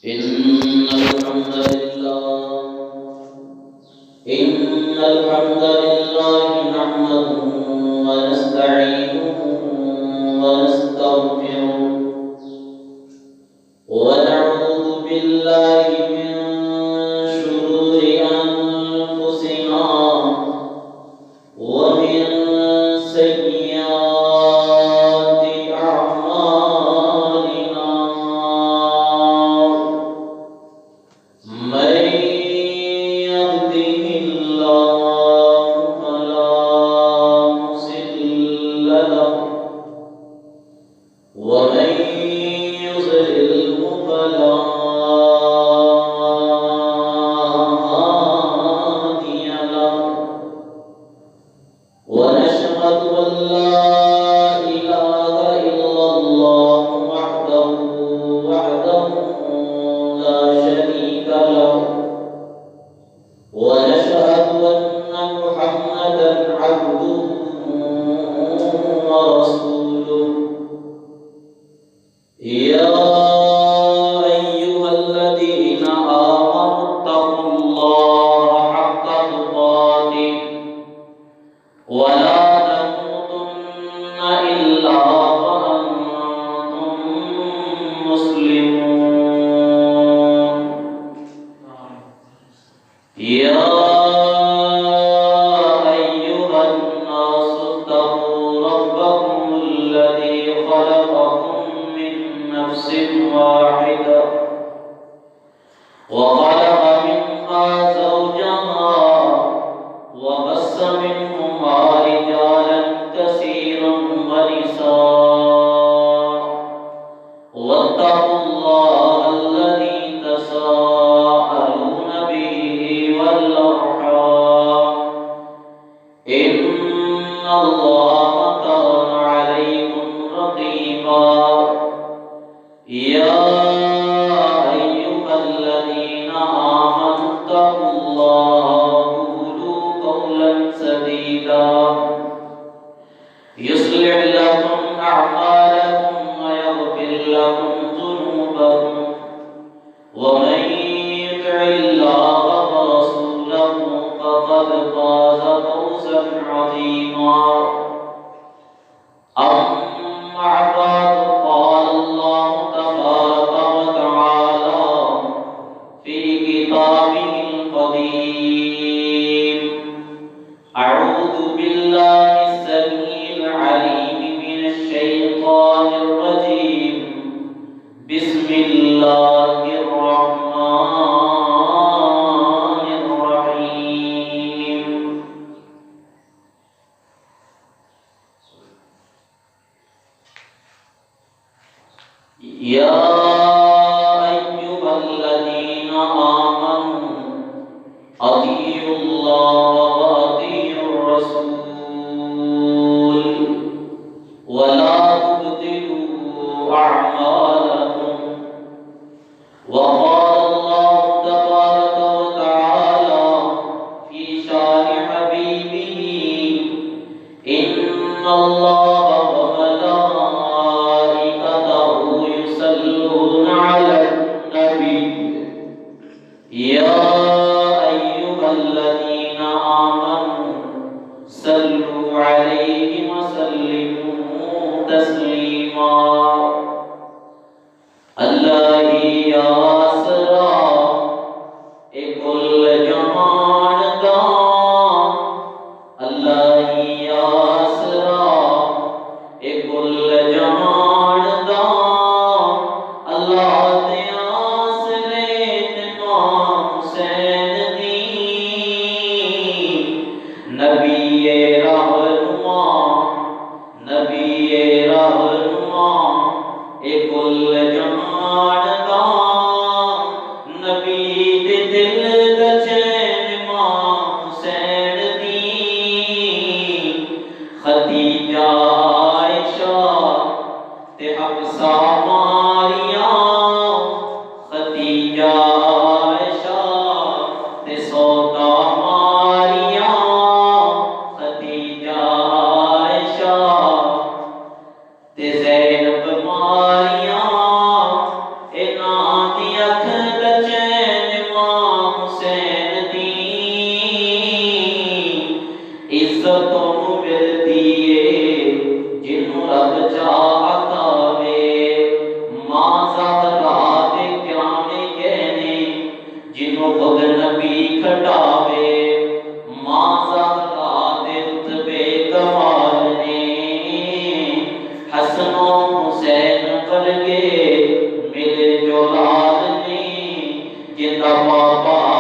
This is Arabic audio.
إن الحمد لله نحمده ونستعينه ونستغفره ونعوذ بالله من شرور أنفسنا ومن سيئات أعمالنا من يهده الله فلا مضل له ومن يضلل فلا هادي له ونشهد أن لا إله إلا الله وحده لا شريك له ونشهد أن محمدا عبده ورسوله يا أيها الذين آمنوا اتقوا الله حق تقاته ولا تموتن إلا وأنتم مسلمون يا أيها الناس اتقوا ربكم الذي خلقكم من نفس واحدة وخلق منها زوجها وبث منهما رجالا كثيرا ونساء واتقوا الله الذي تساءلون به والأرحام إن الله كان عليكم رقيبا يا أيها الذين آمنوا اتقوا الله وقولوا قولا سديدا يصلح لكم أعمالكم ويغفر لكم ذنوبكم ومن يطع الله ورسوله فقد فاز فوزا عظيما أما بعد قال الله تبارك وتعالى في كتابه القديم أعوذ بالله السميع العليم من الشيطان الرجيم بسم الله الرحمن الرحيم يا أيها الذين آمنوا أطيعوا الله وأطيعوا الرسول ولا تبطلوا أعمالكم وقال الله تبارك وتعالى في شان حبيبه إن الله وملائكته يصلون على النبي يا أيها الذين آمنوا صلوا عليه وسلموا تسليما الله يا سرا كل جمان دا الله يا سرا كل جمان دا الله कुल जहान का لگے ملے جو لازمی جندا پاپا